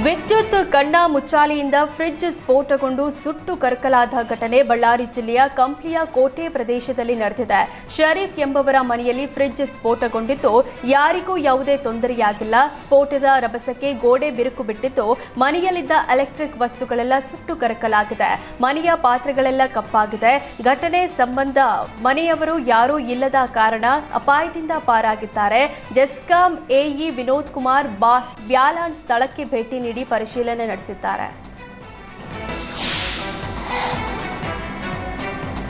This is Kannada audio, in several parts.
ವಿದ್ಯುತ್ ಕಣ್ಣ ಮುಚ್ಚಾಲೆಯಿಂದ ಫ್ರಿಡ್ಜ್ ಸ್ಫೋಟಗೊಂಡು ಸುಟ್ಟು ಕರಕಲಾದ ಘಟನೆ ಬಳ್ಳಾರಿ ಜಿಲ್ಲೆಯ ಕಂಪ್ಲಿಯ ಕೋಟೆ ಪ್ರದೇಶದಲ್ಲಿ ನಡೆದಿದೆ. ಶರೀಫ್ ಎಂಬವರ ಮನೆಯಲ್ಲಿ ಫ್ರಿಡ್ಜ್ ಸ್ಫೋಟಗೊಂಡಿದ್ದು ಯಾರಿಗೂ ಯಾವುದೇ ತೊಂದರೆಯಾಗಿಲ್ಲ. ಸ್ಫೋಟದ ರಭಸಕ್ಕೆ ಗೋಡೆ ಬಿರುಕು ಬಿಟ್ಟಿದ್ದು ಮನೆಯಲ್ಲಿದ್ದ ಎಲೆಕ್ಟ್ರಿಕ್ ವಸ್ತುಗಳೆಲ್ಲ ಸುಟ್ಟು ಕರಕಲಾಗಿದೆ. ಮನೆಯ ಪಾತ್ರೆಗಳೆಲ್ಲ ಕಪ್ಪಾಗಿದೆ. ಘಟನೆ ಸಂಬಂಧ ಮನೆಯವರು ಯಾರೂ ಇಲ್ಲದ ಕಾರಣ ಅಪಾಯದಿಂದ ಪಾರಾಗಿದ್ದಾರೆ. ಜೆಸ್ಕಾಂ ಎಇ ವಿನೋದ್ ಕುಮಾರ್ ಬ್ಯಾಲಾನ್ ಸ್ಥಳಕ್ಕೆ ಭೇಟಿ ನೀಡಿ ಪರಿಶೀಲನೆ ನಡೆಸಿದ್ದಾರೆ.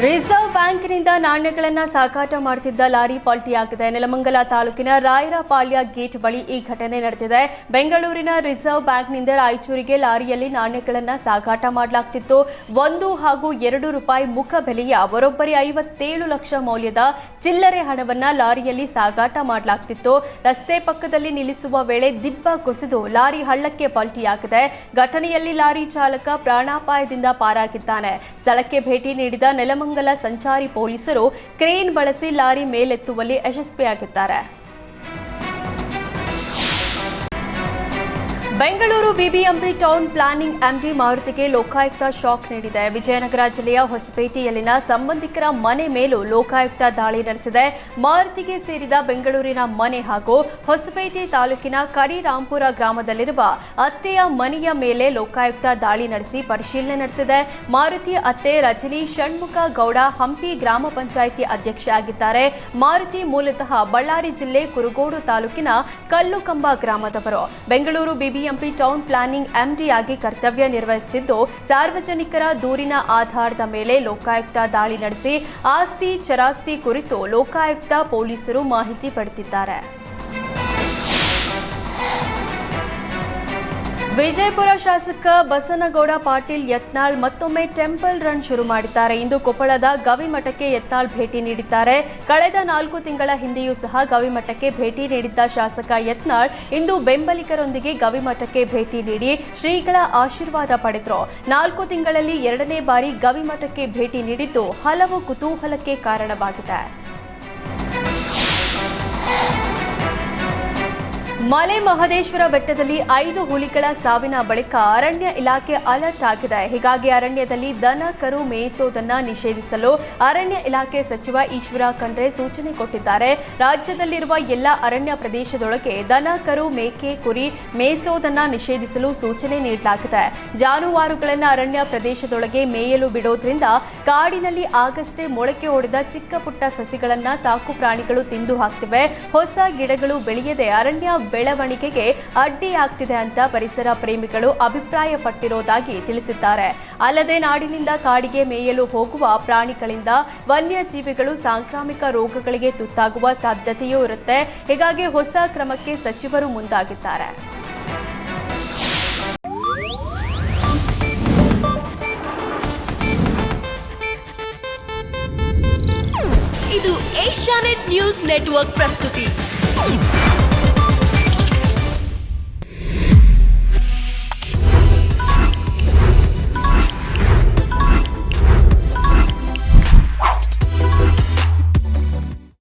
ರಿಸರ್ವ್ ಬ್ಯಾಂಕ್ನಿಂದ ನಾಣ್ಯಗಳನ್ನು ಸಾಗಾಟ ಮಾಡುತ್ತಿದ್ದ ಲಾರಿ ಪಲ್ಟಿಯಾಗಿದೆ. ನೆಲಮಂಗಲ ತಾಲೂಕಿನ ರಾಯರಪಾಳ್ಯ ಗೇಟ್ ಬಳಿ ಈ ಘಟನೆ ನಡೆದಿದೆ. ಬೆಂಗಳೂರಿನ ರಿಸರ್ವ್ ಬ್ಯಾಂಕ್ನಿಂದ ರಾಯಚೂರಿಗೆ ಲಾರಿಯಲ್ಲಿ ನಾಣ್ಯಗಳನ್ನು ಸಾಗಾಟ ಮಾಡಲಾಗ್ತಿತ್ತು. 1 ಹಾಗೂ 2 ರೂಪಾಯಿ ಮುಖ ಬೆಲೆಯ ಬರೋಬ್ಬರಿ 57 ಲಕ್ಷ ಮೌಲ್ಯದ ಚಿಲ್ಲರೆ ಹಣವನ್ನು ಲಾರಿಯಲ್ಲಿ ಸಾಗಾಟ ಮಾಡಲಾಗ್ತಿತ್ತು. ರಸ್ತೆ ಪಕ್ಕದಲ್ಲಿ ನಿಲ್ಲಿಸುವ ವೇಳೆ ದಿಬ್ಬ ಕುಸಿದು ಲಾರಿ ಹಳ್ಳಕ್ಕೆ ಪಲ್ಟಿಯಾಗಿದೆ. ಘಟನೆಯಲ್ಲಿ ಲಾರಿ ಚಾಲಕ ಪ್ರಾಣಾಪಾಯದಿಂದ ಪಾರಾಗಿದ್ದಾನೆ. ಸ್ಥಳಕ್ಕೆ ಭೇಟಿ ನೀಡಿದ ನೆಲಮಂಗಲ ಸಂಚಾರಿ ಪೊಲೀಸರು ಕ್ರೇನ್ ಬಳಸಿ ಲಾರಿ ಮೇಲೆತ್ತುವಲ್ಲಿ ಯಶಸ್ವಿಯಾಗಿದ್ದಾರೆ. Bengaluru BBMP town planning MD ಮಾರುತಿಗೆ ಲೋಕಾಯುಕ್ತ ಶಾಕ್ ನೀಡಿದೆ. ವಿಜಯನಗರ ಜಿಲ್ಲೆಯ ಹೊಸಪೇಟೆಯಲ್ಲಿನ ಸಂಬಂಧಿಕರ ಮನೆ ಮೇಲೂ ಲೋಕಾಯುಕ್ತ ದಾಳಿ ನಡೆಸಿದೆ. ಮಾರುತಿಗೆ ಸೇರಿದ ಬೆಂಗಳೂರಿನ ಮನೆ ಹಾಗೂ ಹೊಸಪೇಟೆ ತಾಲೂಕಿನ ಕಡಿರಾಂಪುರ ಗ್ರಾಮದಲ್ಲಿರುವ ಅತ್ತೆಯ ಮನೆಯ ಮೇಲೆ ಲೋಕಾಯುಕ್ತ ದಾಳಿ ನಡೆಸಿ ಪರಿಶೀಲನೆ ನಡೆಸಿದೆ. ಮಾರುತಿ ಅತ್ತೆ ರಜನಿ ಷಣ್ಮುಖ ಗೌಡ ಹಂಪಿ ಗ್ರಾಮ ಪಂಚಾಯಿತಿ ಅಧ್ಯಕ್ಷೆ ಆಗಿದ್ದಾರೆ. ಮಾರುತಿ ಮೂಲತಃ ಬಳ್ಳಾರಿ ಜಿಲ್ಲೆ ಕುರುಗೋಡು ತಾಲೂಕಿನ ಕಲ್ಲುಕಂಬ ಗ್ರಾಮದವರು. ಬೆಂಗಳೂರು ಬಿಬಿಎಂಪಿ ಟೌನ್ ಪ್ಲಾನಿಂಗ್ ಎಂಡಿಯಾಗಿ ಕರ್ತವ್ಯ ನಿರ್ವಹಿಸುತ್ತಿದ್ದು ಸಾರ್ವಜನಿಕರ ದೂರಿನ ಆಧಾರದ ಮೇಲೆ ಲೋಕಾಯುಕ್ತ ದಾಳಿ ನಡೆಸಿ ಆಸ್ತಿ ಚರಾಸ್ತಿ ಕುರಿತು ಲೋಕಾಯುಕ್ತ ಪೊಲೀಸರು ಮಾಹಿತಿ ಪಡೆದಿದ್ದಾರೆ. ವಿಜಯಪುರ ಶಾಸಕ ಬಸನಗೌಡ ಪಾಟೀಲ್ ಯತ್ನಾಳ್ ಮತ್ತೊಮ್ಮೆ ಟೆಂಪಲ್ ರನ್ ಶುರು ಮಾಡಿದ್ದಾರೆ. ಇಂದು ಕೊಪ್ಪಳದ ಗವಿಮಠಕ್ಕೆ ಯತ್ನಾಳ್ ಭೇಟಿ ನೀಡಿದ್ದಾರೆ. ಕಳೆದ 4 ತಿಂಗಳ ಹಿಂದೆಯೂ ಸಹ ಗವಿಮಠಕ್ಕೆ ಭೇಟಿ ನೀಡಿದ್ದ ಶಾಸಕ ಯತ್ನಾಳ್ ಇಂದು ಬೆಂಬಲಿಗರೊಂದಿಗೆ ಗವಿಮಠಕ್ಕೆ ಭೇಟಿ ನೀಡಿ ಶ್ರೀಗಳ ಆಶೀರ್ವಾದ ಪಡೆದರು. 4 ತಿಂಗಳಲ್ಲಿ 2ನೇ ಬಾರಿ ಗವಿಮಠಕ್ಕೆ ಭೇಟಿ ನೀಡಿದ್ದು ಹಲವು ಕುತೂಹಲಕ್ಕೆ ಕಾರಣವಾಗಿದೆ. ಮಲೆ ಮಹದೇಶ್ವರ ಬೆಟ್ಟದಲ್ಲಿ 5 ಹುಲಿಗಳ ಸಾವಿನ ಬಳಿಕ ಅರಣ್ಯ ಇಲಾಖೆ ಅಲರ್ಟ್ ಆಗಿದೆ. ಹೀಗಾಗಿ ಅರಣ್ಯದಲ್ಲಿ ದನ ಕರು ಮೇಯಿಸೋದನ್ನ ನಿಷೇಧಿಸಲು ಅರಣ್ಯ ಇಲಾಖೆ ಸಚಿವ ಈಶ್ವರ ಖಂಡ್ರೆ ಸೂಚನೆ ಕೊಟ್ಟಿದ್ದಾರೆ. ರಾಜ್ಯದಲ್ಲಿರುವ ಎಲ್ಲ ಅರಣ್ಯ ಪ್ರದೇಶದೊಳಗೆ ದನ ಕರು ಮೇಕೆ ಕುರಿ ಮೇಯಿಸೋದನ್ನ ನಿಷೇಧಿಸಲು ಸೂಚನೆ ನೀಡಲಾಗಿದೆ. ಜಾನುವಾರುಗಳನ್ನು ಅರಣ್ಯ ಪ್ರದೇಶದೊಳಗೆ ಮೇಯಲು ಬಿಡೋದ್ರಿಂದ ಕಾಡಿನಲ್ಲಿ ಆಗಷ್ಟೇ ಮೊಳಕೆ ಹೊಡೆದ ಚಿಕ್ಕ ಪುಟ್ಟ ಸಸಿಗಳನ್ನ ಸಾಕು ಪ್ರಾಣಿಗಳು ತಿಂದು ಹಾಕ್ತಿವೆ. ಹೊಸ ಗಿಡಗಳು ಬೆಳೆಯದೆ ಅರಣ್ಯ ಬೆಳವಣಿಗೆಗೆ ಅಡ್ಡಿಯಾಗ್ತಿದೆ ಅಂತ ಪರಿಸರ ಪ್ರೇಮಿಗಳು ಅಭಿಪ್ರಾಯಪಟ್ಟಿರೋದಾಗಿ ತಿಳಿಸಿದ್ದಾರೆ. ಅಲ್ಲದೆ ನಾಡಿನಿಂದ ಕಾಡಿಗೆ ಮೇಯಲು ಹೋಗುವ ಪ್ರಾಣಿಗಳಿಂದ ವನ್ಯಜೀವಿಗಳು ಸಾಂಕ್ರಾಮಿಕ ರೋಗಗಳಿಗೆ ತುತ್ತಾಗುವ ಸಾಧ್ಯತೆಯೂ ಇರುತ್ತೆ. ಹೀಗಾಗಿ ಹೊಸ ಕ್ರಮಕ್ಕೆ ಸಚಿವರು ಮುಂದಾಗಿದ್ದಾರೆ. ಇದು ಏಷ್ಯಾನೆಟ್ ನ್ಯೂಸ್ ನೆಟ್ವರ್ಕ್ ಪ್ರಸ್ತುತಿ.